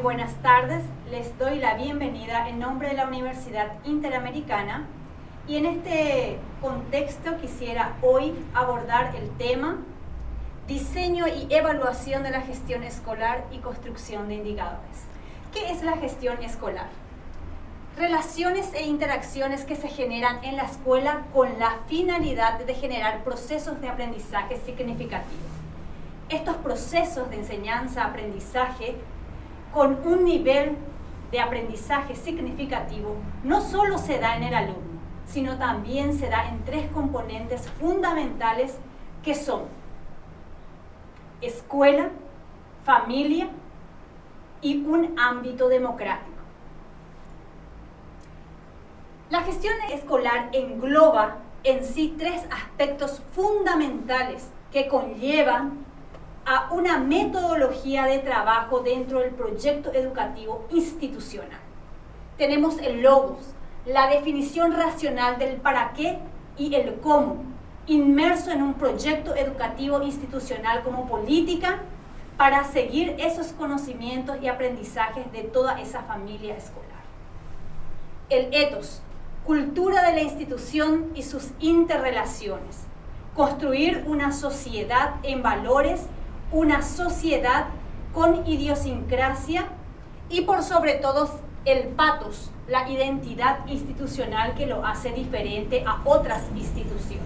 buenas tardes. Les doy la bienvenida en nombre de la Universidad Interamericana y en este contexto quisiera hoy abordar el tema Diseño y evaluación de la gestión escolar y construcción de indicadores. ¿Qué es la gestión escolar? Relaciones e interacciones que se generan en la escuela con la finalidad de generar procesos de aprendizaje significativos. Estos procesos de enseñanza-aprendizaje con un nivel de aprendizaje significativo no solo se da en el alumno, sino también se da en tres componentes fundamentales que son escuela, familia y un ámbito democrático. La gestión escolar engloba en sí tres aspectos fundamentales que conllevan a una metodología de trabajo dentro del proyecto educativo institucional. Tenemos el logos, la definición racional del para qué y el cómo, inmerso en un proyecto educativo institucional como política para seguir esos conocimientos y aprendizajes de toda esa familia escolar. El ethos, cultura de la institución y sus interrelaciones, construir una sociedad en valores, una sociedad con idiosincrasia y por sobre todo el pathos, la identidad institucional que lo hace diferente a otras instituciones.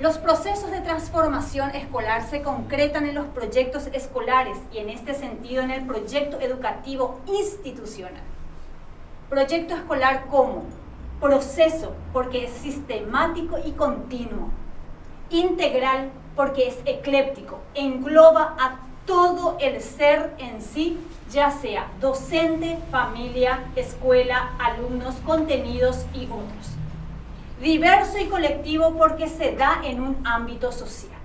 Los procesos de transformación escolar se concretan en los proyectos escolares y en este sentido en el proyecto educativo institucional. Proyecto escolar como proceso porque es sistemático y continuo. Integral porque es ecléptico, engloba a todo el ser en sí, ya sea docente, familia, escuela, alumnos, contenidos y otros. Diverso y colectivo porque se da en un ámbito social.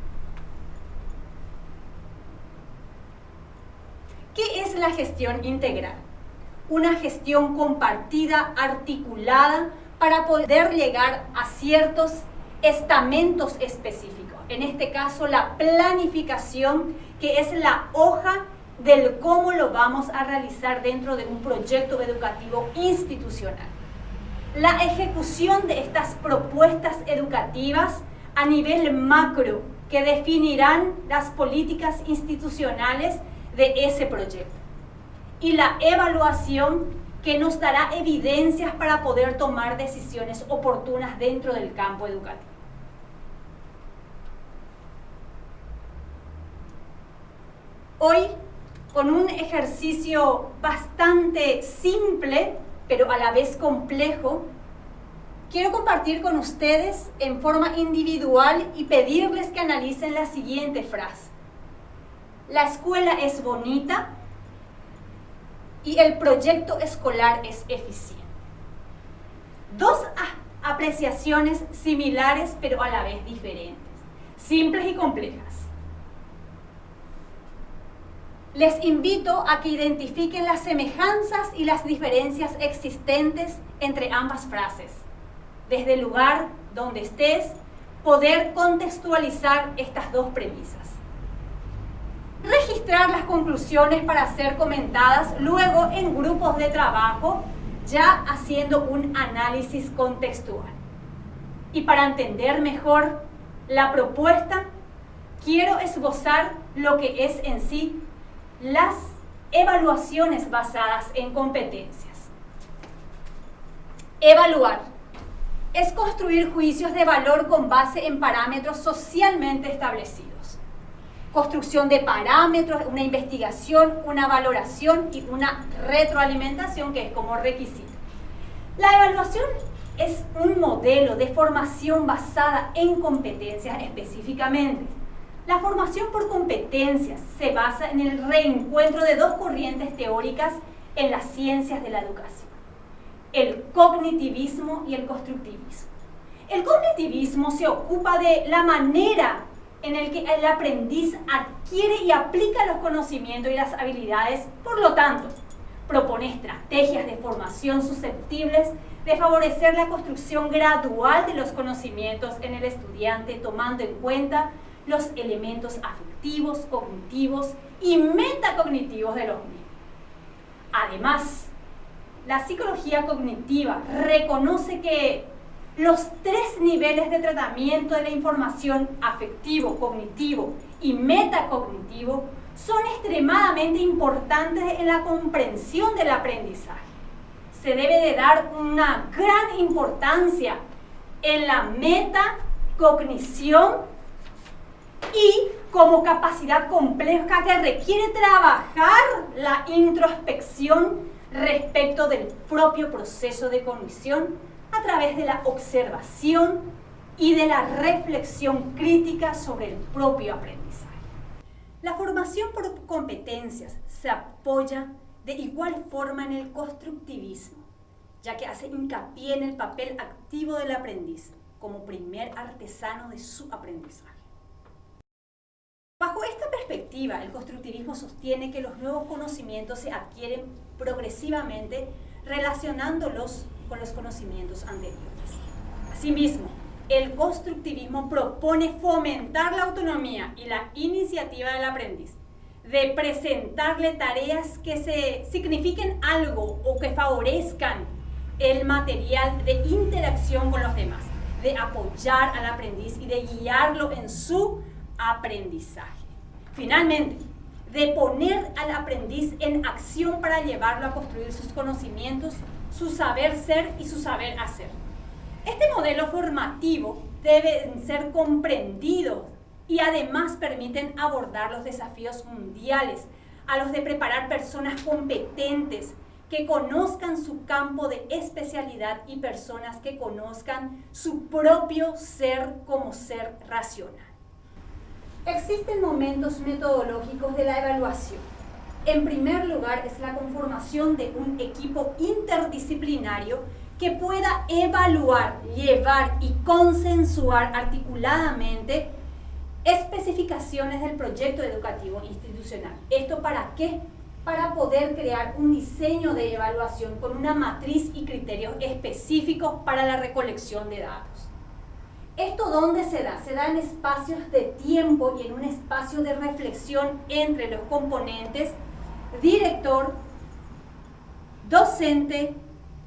¿Qué es la gestión integral? Una gestión compartida, articulada, para poder llegar a ciertos estamentos específicos. En este caso, la planificación, que es la hoja del cómo lo vamos a realizar dentro de un proyecto educativo institucional. La ejecución de estas propuestas educativas a nivel macro, que definirán las políticas institucionales de ese proyecto. Y la evaluación, que nos dará evidencias para poder tomar decisiones oportunas dentro del campo educativo. Hoy, con un ejercicio bastante simple, pero a la vez complejo, quiero compartir con ustedes en forma individual y pedirles que analicen la siguiente frase. La escuela es bonita y el proyecto escolar es eficiente. Dos apreciaciones similares, pero a la vez diferentes, simples y complejas. Les invito a que identifiquen las semejanzas y las diferencias existentes entre ambas frases. Desde el lugar donde estés, poder contextualizar estas dos premisas. Registrar las conclusiones para ser comentadas luego en grupos de trabajo, ya haciendo un análisis contextual. Y para entender mejor la propuesta, quiero esbozar lo que es en sí las evaluaciones basadas en competencias. Evaluar es construir juicios de valor con base en parámetros socialmente establecidos. Construcción de parámetros, una investigación, una valoración y una retroalimentación que es como requisito. La evaluación es un modelo de formación basada en competencias específicamente. La formación por competencias se basa en el reencuentro de dos corrientes teóricas en las ciencias de la educación: el cognitivismo y el constructivismo. El cognitivismo se ocupa de la manera en la que el aprendiz adquiere y aplica los conocimientos y las habilidades, por lo tanto, propone estrategias de formación susceptibles de favorecer la construcción gradual de los conocimientos en el estudiante, tomando en cuenta los elementos afectivos, cognitivos y metacognitivos de los mismos. Además, la psicología cognitiva reconoce que los 3 niveles de tratamiento de la información afectivo, cognitivo y metacognitivo son extremadamente importantes en la comprensión del aprendizaje. Se debe de dar una gran importancia en la metacognición y como capacidad compleja que requiere trabajar la introspección respecto del propio proceso de cognición a través de la observación y de la reflexión crítica sobre el propio aprendizaje. La formación por competencias se apoya de igual forma en el constructivismo, ya que hace hincapié en el papel activo del aprendiz como primer artesano de su aprendizaje. Bajo esta perspectiva, el constructivismo sostiene que los nuevos conocimientos se adquieren progresivamente relacionándolos con los conocimientos anteriores. Asimismo, el constructivismo propone fomentar la autonomía y la iniciativa del aprendiz, de presentarle tareas que signifiquen algo o que favorezcan el material de interacción con los demás, de apoyar al aprendiz y de guiarlo en su aprendizaje. Finalmente, de poner al aprendiz en acción para llevarlo a construir sus conocimientos, su saber ser y su saber hacer. Este modelo formativo debe ser comprendido y además permiten abordar los desafíos mundiales, a los de preparar personas competentes que conozcan su campo de especialidad y personas que conozcan su propio ser como ser racional. Existen momentos metodológicos de la evaluación. En primer lugar, es la conformación de un equipo interdisciplinario que pueda evaluar, llevar y consensuar articuladamente especificaciones del proyecto educativo institucional. ¿Esto para qué? Para poder crear un diseño de evaluación con una matriz y criterios específicos para la recolección de datos. ¿Esto dónde se da? Se da en espacios de tiempo y en un espacio de reflexión entre los componentes director, docente,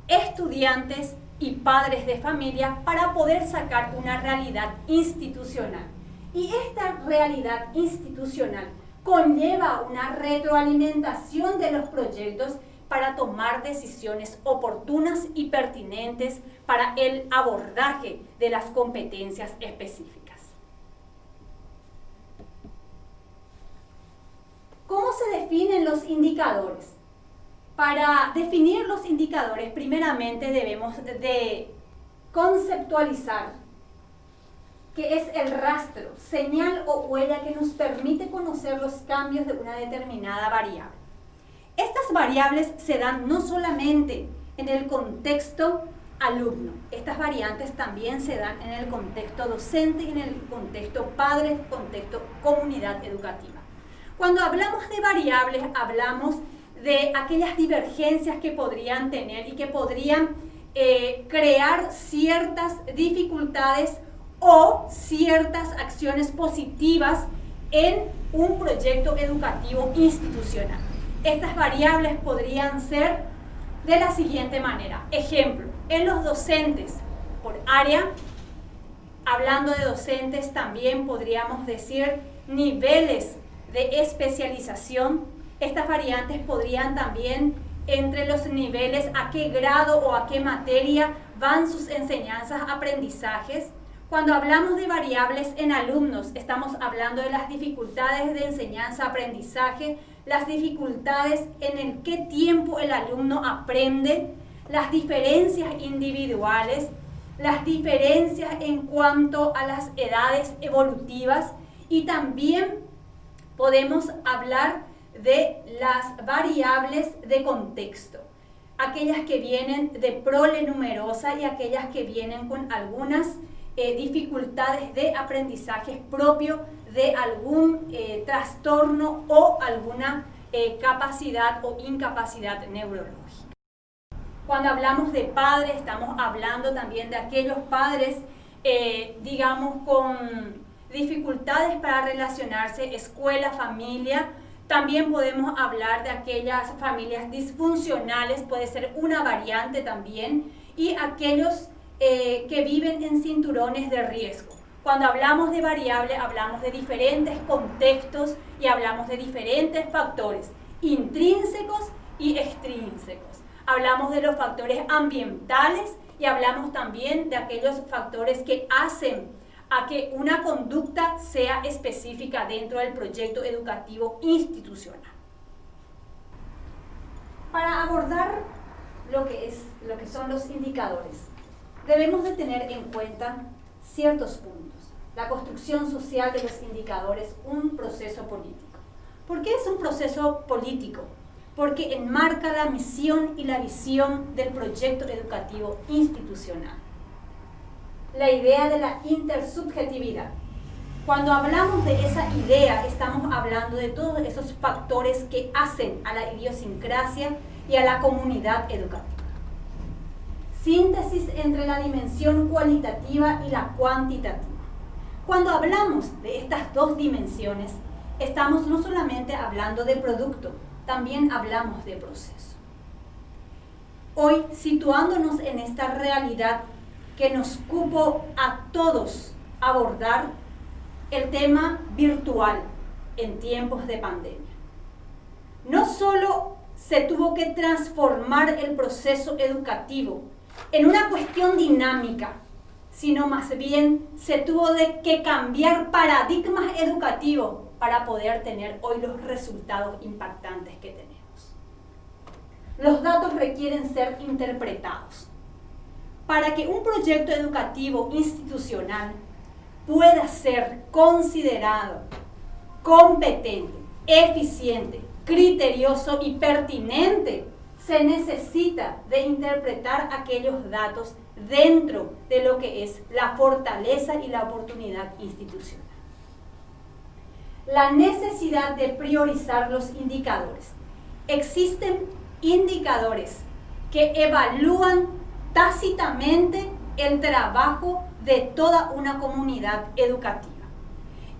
estudiantes y padres de familia para poder sacar una realidad institucional. Y esta realidad institucional conlleva una retroalimentación de los proyectos para tomar decisiones oportunas y pertinentes para el abordaje de las competencias específicas. ¿Cómo se definen los indicadores? Para definir los indicadores, primeramente debemos de conceptualizar qué es el rastro, señal o huella que nos permite conocer los cambios de una determinada variable. Estas variables se dan no solamente en el contexto alumno, estas variantes también se dan en el contexto docente y en el contexto padre, contexto comunidad educativa. Cuando hablamos de variables, hablamos de aquellas divergencias que podrían tener y que podrían crear ciertas dificultades o ciertas acciones positivas en un proyecto educativo institucional. Estas variables podrían ser de la siguiente manera. Ejemplo, en los docentes por área, hablando de docentes también podríamos decir niveles de especialización. Estas variantes podrían también entre los niveles a qué grado o a qué materia van sus enseñanzas, aprendizajes. Cuando hablamos de variables en alumnos, estamos hablando de las dificultades de enseñanza-aprendizaje, las dificultades en el qué tiempo el alumno aprende, las diferencias individuales, las diferencias en cuanto a las edades evolutivas y también podemos hablar de las variables de contexto, aquellas que vienen de prole numerosa y aquellas que vienen con algunas dificultades de aprendizaje propio de algún trastorno o alguna capacidad o incapacidad neurológica. Cuando hablamos de padres, estamos hablando también de aquellos padres, digamos, con dificultades para relacionarse escuela, familia. También podemos hablar de aquellas familias disfuncionales, puede ser una variante también, y aquellos que viven en cinturones de riesgo. Cuando hablamos de variable, hablamos de diferentes contextos y hablamos de diferentes factores intrínsecos y extrínsecos. Hablamos de los factores ambientales y hablamos también de aquellos factores que hacen a que una conducta sea específica dentro del proyecto educativo institucional. Para abordar lo que son los indicadores, debemos de tener en cuenta ciertos puntos. La construcción social de los indicadores, un proceso político. ¿Por qué es un proceso político? Porque enmarca la misión y la visión del proyecto educativo institucional. La idea de la intersubjetividad. Cuando hablamos de esa idea, estamos hablando de todos esos factores que hacen a la idiosincrasia y a la comunidad educativa. Síntesis entre la dimensión cualitativa y la cuantitativa. Cuando hablamos de estas dos dimensiones, estamos no solamente hablando de producto, también hablamos de proceso. Hoy, situándonos en esta realidad que nos cupo a todos abordar el tema virtual en tiempos de pandemia. No solo se tuvo que transformar el proceso educativo en una cuestión dinámica, sino más bien se tuvo que cambiar paradigmas educativos para poder tener hoy los resultados impactantes que tenemos. Los datos requieren ser interpretados. Para que un proyecto educativo institucional pueda ser considerado competente, eficiente, criterioso y pertinente, se necesita de interpretar aquellos datos dentro de lo que es la fortaleza y la oportunidad institucional. La necesidad de priorizar los indicadores. Existen indicadores que evalúan tácitamente el trabajo de toda una comunidad educativa.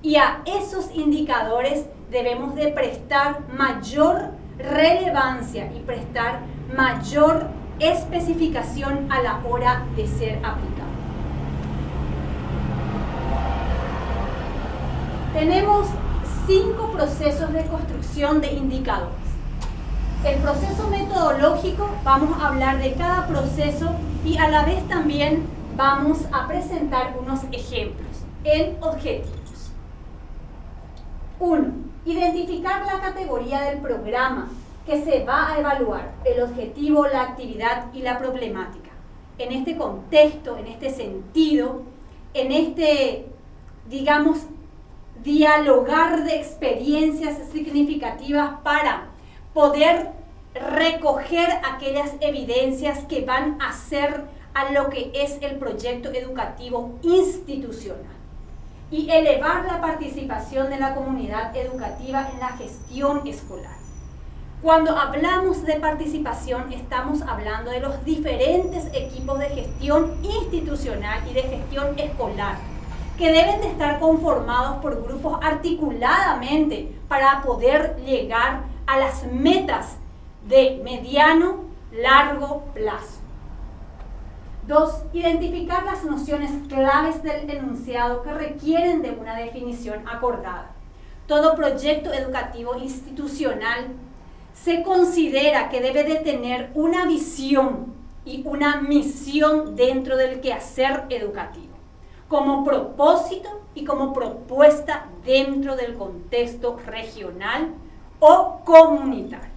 Y a esos indicadores debemos de prestar mayor relevancia y prestar mayor especificación a la hora de ser aplicado. Tenemos 5 procesos de construcción de indicadores. El proceso metodológico, vamos a hablar de cada proceso y a la vez también vamos a presentar unos ejemplos en objetivos. 1. Identificar la categoría del programa que se va a evaluar, el objetivo, la actividad y la problemática. En este contexto, en este sentido, en este, digamos, dialogar de experiencias significativas para poder recoger aquellas evidencias que van a hacer a lo que es el proyecto educativo institucional y elevar la participación de la comunidad educativa en la gestión escolar. Cuando hablamos de participación, estamos hablando de los diferentes equipos de gestión institucional y de gestión escolar, que deben de estar conformados por grupos articuladamente para poder llegar a las metas de mediano, largo plazo. 2. Identificar las nociones claves del enunciado que requieren de una definición acordada. Todo proyecto educativo institucional se considera que debe de tener una visión y una misión dentro del quehacer educativo, como propósito y como propuesta dentro del contexto regional o comunitario.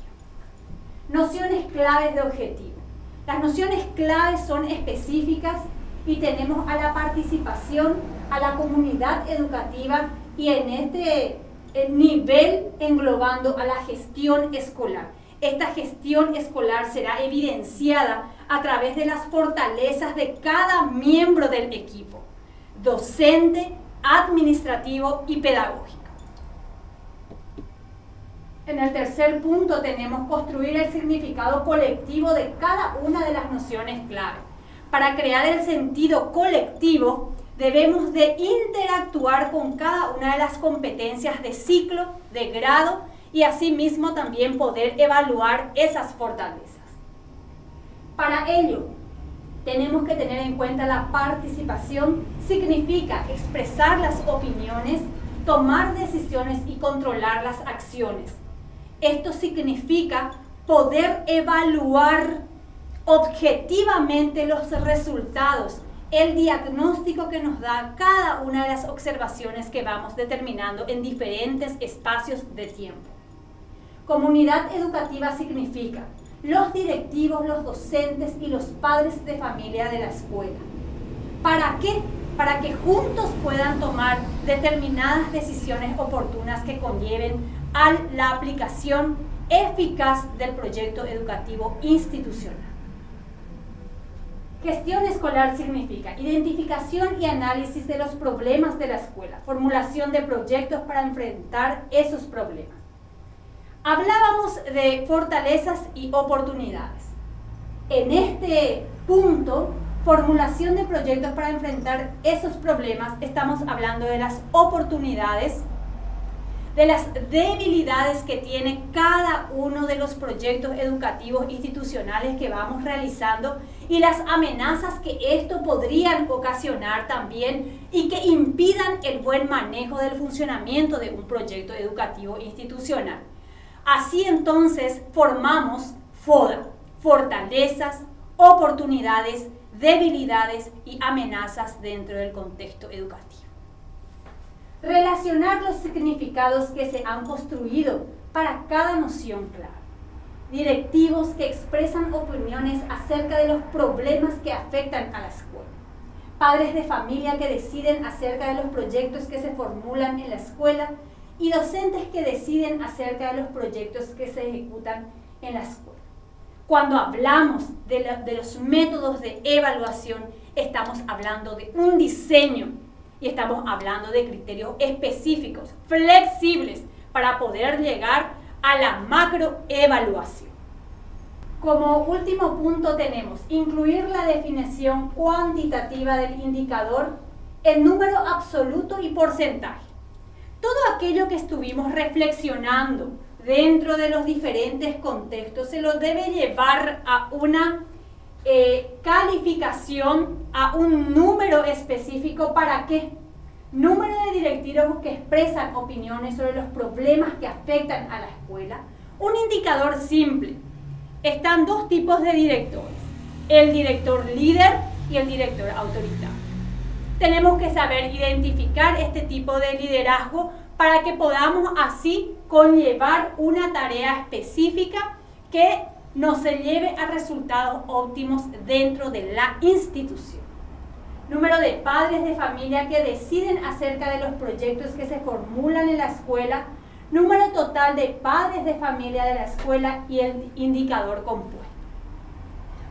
Nociones claves de objetivo. Las nociones claves son específicas y tenemos a la participación, a la comunidad educativa y en este nivel englobando a la gestión escolar. Esta gestión escolar será evidenciada a través de las fortalezas de cada miembro del equipo, docente, administrativo y pedagógico. En el tercer punto tenemos construir el significado colectivo de cada una de las nociones clave. Para crear el sentido colectivo debemos de interactuar con cada una de las competencias de ciclo, de grado, y asimismo también poder evaluar esas fortalezas. Para ello, tenemos que tener en cuenta la participación, significa expresar las opiniones, tomar decisiones y controlar las acciones. Esto significa poder evaluar objetivamente los resultados, el diagnóstico que nos da cada una de las observaciones que vamos determinando en diferentes espacios de tiempo. Comunidad educativa significa los directivos, los docentes y los padres de familia de la escuela. ¿Para qué? Para que juntos puedan tomar determinadas decisiones oportunas que conlleven a la aplicación eficaz del proyecto educativo institucional. Gestión escolar significa identificación y análisis de los problemas de la escuela, formulación de proyectos para enfrentar esos problemas. Hablábamos de fortalezas y oportunidades. En este punto, formulación de proyectos para enfrentar esos problemas, estamos hablando de las oportunidades, de las debilidades que tiene cada uno de los proyectos educativos institucionales que vamos realizando y las amenazas que esto podrían ocasionar también y que impidan el buen manejo del funcionamiento de un proyecto educativo institucional. Así entonces formamos FODA, fortalezas, oportunidades, debilidades y amenazas dentro del contexto educativo. Relacionar los significados que se han construido para cada noción clave. Directivos que expresan opiniones acerca de los problemas que afectan a la escuela. Padres de familia que deciden acerca de los proyectos que se formulan en la escuela y docentes que deciden acerca de los proyectos que se ejecutan en la escuela. Cuando hablamos de los métodos de evaluación, estamos hablando de un diseño y estamos hablando de criterios específicos, flexibles, para poder llegar a la macroevaluación. Como último punto tenemos incluir la definición cuantitativa del indicador en número absoluto y porcentaje. Todo aquello que estuvimos reflexionando dentro de los diferentes contextos se lo debe llevar a una calificación, a un número específico. ¿Para qué? Número de directivos que expresan opiniones sobre los problemas que afectan a la escuela. Un indicador simple. Están dos tipos de directores, el director líder y el director autoritario. Tenemos que saber identificar este tipo de liderazgo para que podamos así conllevar una tarea específica que nos lleve a resultados óptimos dentro de la institución. Número de padres de familia que deciden acerca de los proyectos que se formulan en la escuela. Número total de padres de familia de la escuela y el indicador compuesto.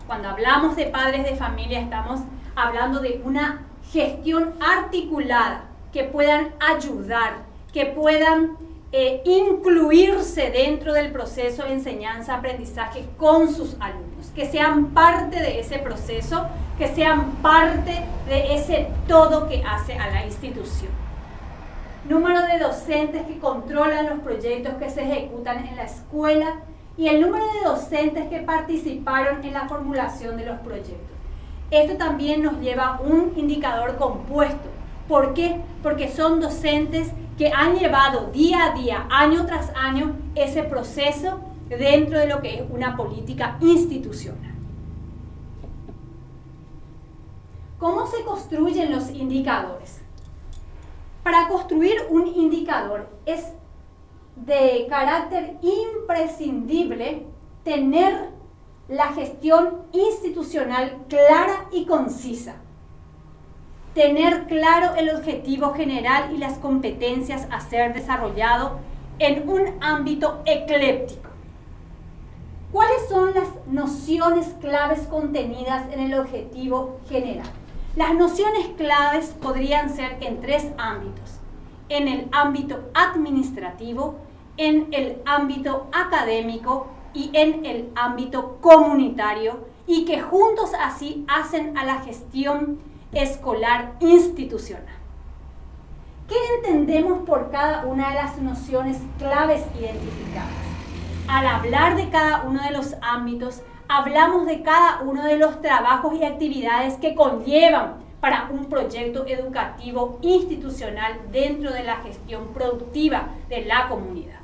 Cuando hablamos de padres de familia estamos hablando de una gestión articulada que puedan ayudar, que puedan incluirse dentro del proceso de enseñanza-aprendizaje con sus alumnos, que sean parte de ese proceso, que sean parte de ese todo que hace a la institución. Número de docentes que controlan los proyectos que se ejecutan en la escuela y el número de docentes que participaron en la formulación de los proyectos. Esto también nos lleva a un indicador compuesto. ¿Por qué? Porque son docentes que han llevado día a día, año tras año, ese proceso dentro de lo que es una política institucional. ¿Cómo se construyen los indicadores? Para construir un indicador es de carácter imprescindible tener la gestión institucional clara y concisa. Tener claro el objetivo general y las competencias a ser desarrollado en un ámbito ecléptico. ¿Cuáles son las nociones claves contenidas en el objetivo general? Las nociones claves podrían ser en tres ámbitos: en el ámbito administrativo, en el ámbito académico y en el ámbito comunitario, y que juntos así hacen a la gestión escolar institucional. ¿Qué entendemos por cada una de las nociones claves identificadas? Al hablar de cada uno de los ámbitos, hablamos de cada uno de los trabajos y actividades que conllevan para un proyecto educativo institucional dentro de la gestión productiva de la comunidad.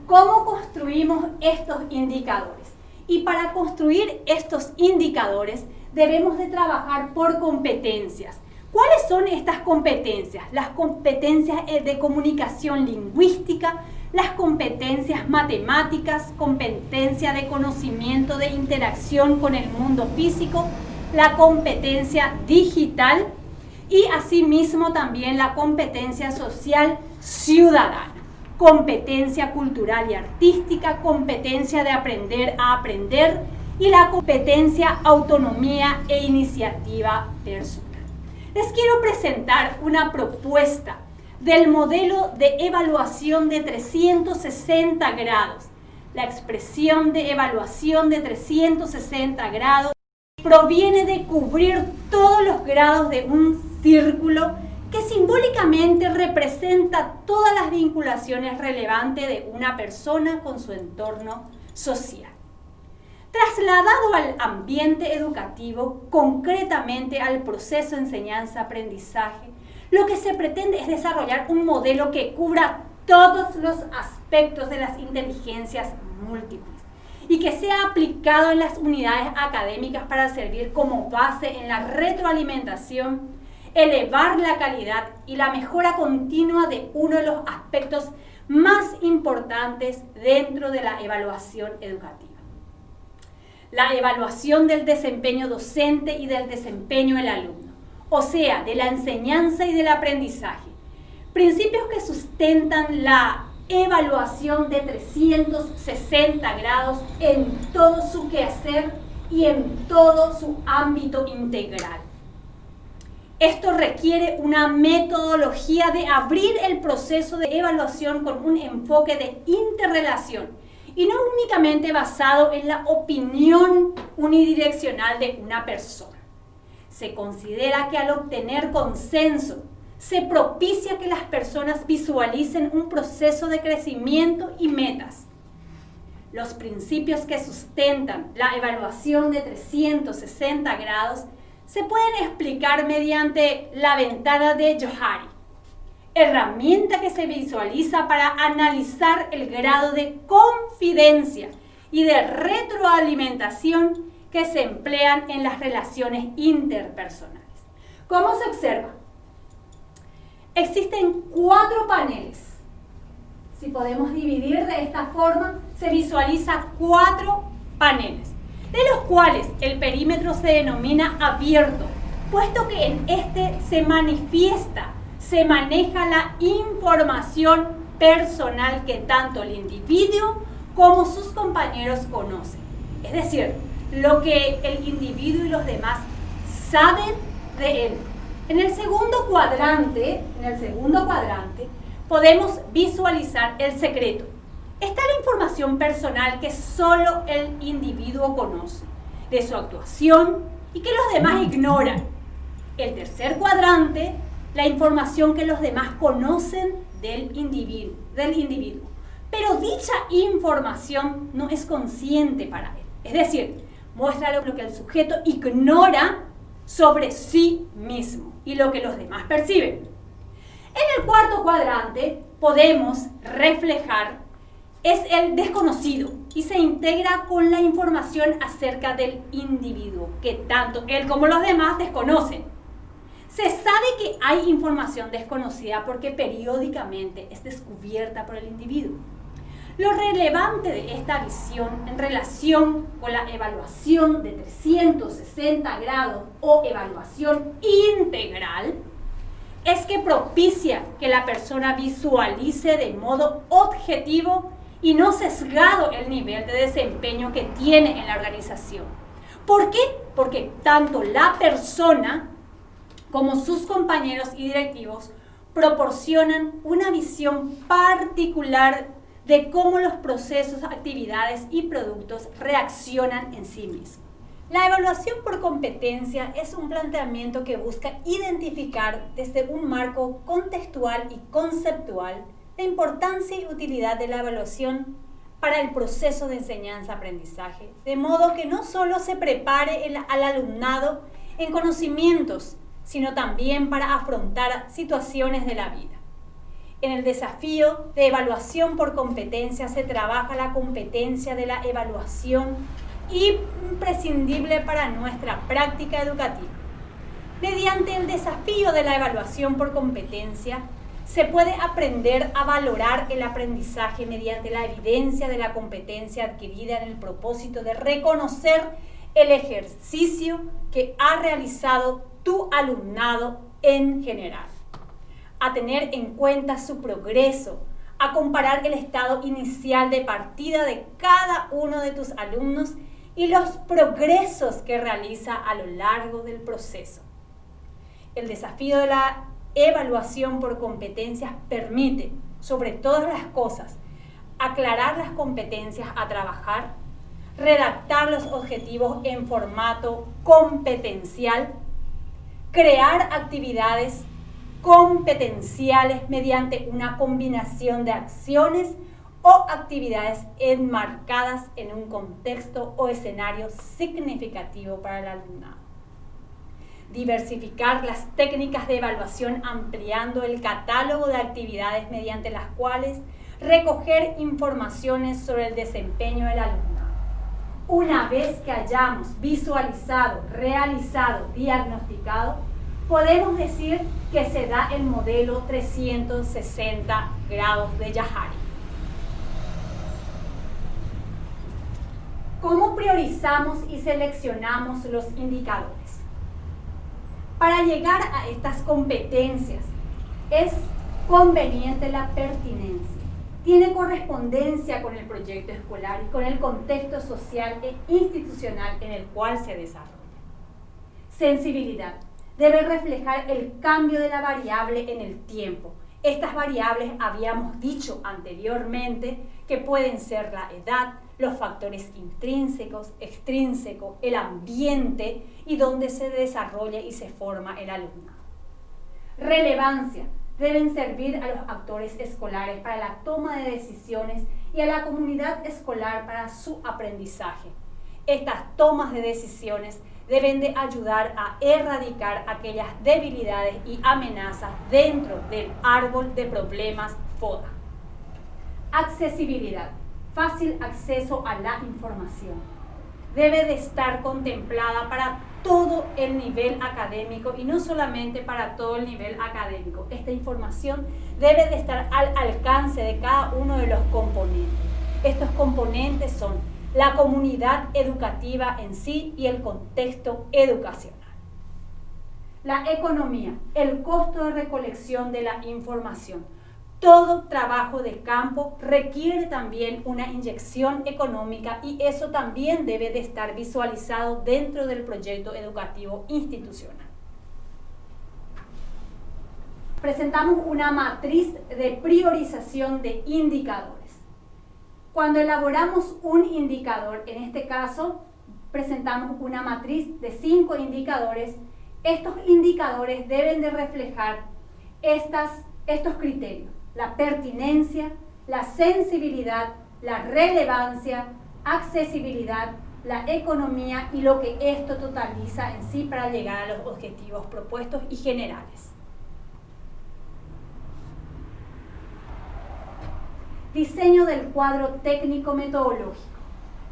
¿Cómo construimos estos indicadores? Y para construir estos indicadores debemos de trabajar por competencias. ¿Cuáles son estas competencias? Las competencias de comunicación lingüística, las competencias matemáticas, competencia de conocimiento de interacción con el mundo físico, la competencia digital y asimismo también la competencia social ciudadana, competencia cultural y artística, competencia de aprender a aprender y la competencia autonomía e iniciativa personal. Les quiero presentar una propuesta del modelo de evaluación de 360 grados. La expresión de evaluación de 360 grados proviene de cubrir todos los grados de un círculo que simbólicamente representa todas las vinculaciones relevantes de una persona con su entorno social. Trasladado al ambiente educativo, concretamente al proceso de enseñanza-aprendizaje, lo que se pretende es desarrollar un modelo que cubra todos los aspectos de las inteligencias múltiples y que sea aplicado en las unidades académicas para servir como base en la retroalimentación, elevar la calidad y la mejora continua de uno de los aspectos más importantes dentro de la evaluación educativa. La evaluación del desempeño docente y del desempeño del alumno, o sea, de la enseñanza y del aprendizaje. Principios que sustentan la evaluación de 360 grados en todo su quehacer y en todo su ámbito integral. Esto requiere una metodología de abrir el proceso de evaluación con un enfoque de interrelación y no únicamente basado en la opinión unidireccional de una persona. Se considera que al obtener consenso, se propicia que las personas visualicen un proceso de crecimiento y metas. Los principios que sustentan la evaluación de 360 grados se pueden explicar mediante la ventana de Johari, herramienta que se visualiza para analizar el grado de confidencia y de retroalimentación que se emplean en las relaciones interpersonales. ¿Cómo se observa? Existen 4 paneles. Si podemos dividir de esta forma, se visualiza 4 paneles, de los cuales el perímetro se denomina abierto, puesto que en este se manifiesta, se maneja la información personal que tanto el individuo como sus compañeros conocen. Es decir, lo que el individuo y los demás saben de él. En el segundo cuadrante podemos visualizar el secreto. Está la información personal que solo el individuo conoce, de su actuación y que los demás ignoran. El tercer cuadrante, la información que los demás conocen del individuo. Pero dicha información no es consciente para él. Es decir, muestra lo que el sujeto ignora sobre sí mismo y lo que los demás perciben. En el cuarto cuadrante podemos reflejar es el desconocido y se integra con la información acerca del individuo que tanto él como los demás desconocen. Se sabe que hay información desconocida porque periódicamente es descubierta por el individuo. Lo relevante de esta visión en relación con la evaluación de 360 grados o evaluación integral es que propicia que la persona visualice de modo objetivo y no sesgado el nivel de desempeño que tiene en la organización. ¿Por qué? Porque tanto la persona como sus compañeros y directivos proporcionan una visión particular de cómo los procesos, actividades y productos reaccionan en sí mismos. La evaluación por competencia es un planteamiento que busca identificar desde un marco contextual y conceptual la importancia y utilidad de la evaluación para el proceso de enseñanza-aprendizaje, de modo que no solo se prepare al alumnado en conocimientos, sino también para afrontar situaciones de la vida. En el desafío de evaluación por competencia se trabaja la competencia de la evaluación, imprescindible para nuestra práctica educativa. Mediante el desafío de la evaluación por competencia, se puede aprender a valorar el aprendizaje mediante la evidencia de la competencia adquirida en el propósito de reconocer el ejercicio que ha realizado tu alumnado en general, a tener en cuenta su progreso, a comparar el estado inicial de partida de cada uno de tus alumnos y los progresos que realiza a lo largo del proceso. El desafío de la evaluación por competencias permite, sobre todas las cosas, aclarar las competencias a trabajar, redactar los objetivos en formato competencial, crear actividades competenciales mediante una combinación de acciones o actividades enmarcadas en un contexto o escenario significativo para el alumnado. Diversificar las técnicas de evaluación ampliando el catálogo de actividades mediante las cuales recoger informaciones sobre el desempeño del alumnado. Una vez que hayamos visualizado, realizado, diagnosticado, podemos decir que se da el modelo 360 grados de Yahari. ¿Cómo priorizamos y seleccionamos los indicadores? Para llegar a estas competencias es conveniente la pertinencia. Tiene correspondencia con el proyecto escolar y con el contexto social e institucional en el cual se desarrolla. Sensibilidad. Debe reflejar el cambio de la variable en el tiempo. Estas variables habíamos dicho anteriormente que pueden ser la edad, los factores intrínsecos, extrínsecos, el ambiente y donde se desarrolla y se forma el alumnado. Relevancia. Deben servir a los actores escolares para la toma de decisiones y a la comunidad escolar para su aprendizaje. Estas tomas de decisiones deben de ayudar a erradicar aquellas debilidades y amenazas dentro del árbol de problemas FODA. Accesibilidad. Fácil acceso a la información. Debe de estar contemplada para todo el nivel académico y no solamente para todo el nivel académico. Esta información debe de estar al alcance de cada uno de los componentes. Estos componentes son la comunidad educativa en sí y el contexto educacional. La economía, el costo de recolección de la información. Todo trabajo de campo requiere también una inyección económica y eso también debe de estar visualizado dentro del proyecto educativo institucional. Presentamos una matriz de priorización de indicadores. Cuando elaboramos un indicador, en este caso presentamos una matriz de 5 indicadores. Estos indicadores deben de reflejar estos criterios: la pertinencia, la sensibilidad, la relevancia, accesibilidad, la economía y lo que esto totaliza en sí para llegar a los objetivos propuestos y generales. Diseño del cuadro técnico-metodológico.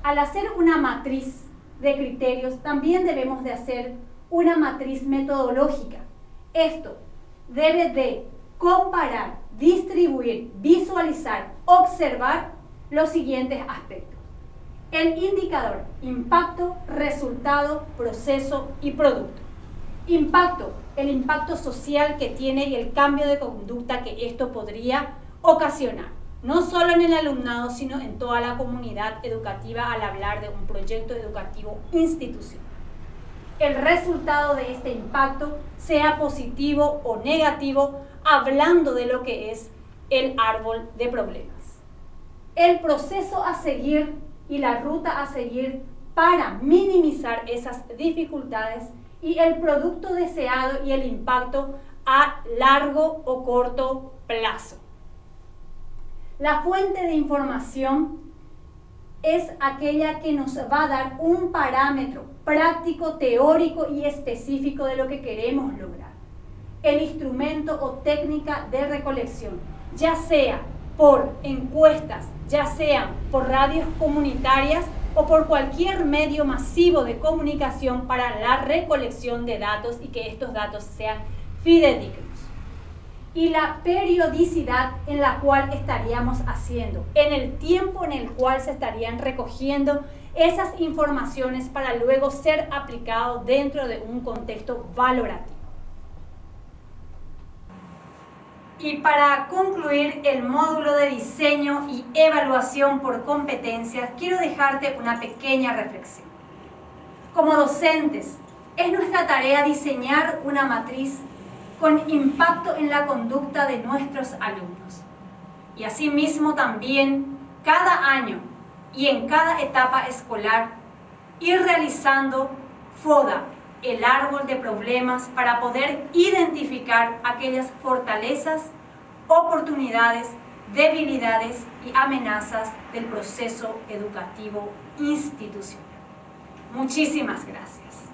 Al hacer una matriz de criterios, también debemos de hacer una matriz metodológica. Esto debe de comparar, distribuir, visualizar, observar los siguientes aspectos: el indicador, impacto, resultado, proceso y producto. Impacto, el impacto social que tiene y el cambio de conducta que esto podría ocasionar, no solo en el alumnado, sino en toda la comunidad educativa al hablar de un proyecto educativo institucional. El resultado de este impacto, sea positivo o negativo, hablando de lo que es el árbol de problemas. El proceso a seguir y la ruta a seguir para minimizar esas dificultades y el producto deseado y el impacto a largo o corto plazo. La fuente de información es aquella que nos va a dar un parámetro práctico, teórico y específico de lo que queremos lograr. El instrumento o técnica de recolección, ya sea por encuestas, ya sean por radios comunitarias o por cualquier medio masivo de comunicación para la recolección de datos y que estos datos sean fidedignos. Y la periodicidad en la cual estaríamos haciendo, en el tiempo en el cual se estarían recogiendo esas informaciones para luego ser aplicado dentro de un contexto valorativo. Y para concluir el módulo de diseño y evaluación por competencias, quiero dejarte una pequeña reflexión. Como docentes, es nuestra tarea diseñar una matriz con impacto en la conducta de nuestros alumnos. Y asimismo también, cada año y en cada etapa escolar, ir realizando FODA, el árbol de problemas, para poder identificar aquellas fortalezas, oportunidades, debilidades y amenazas del proceso educativo institucional. Muchísimas gracias.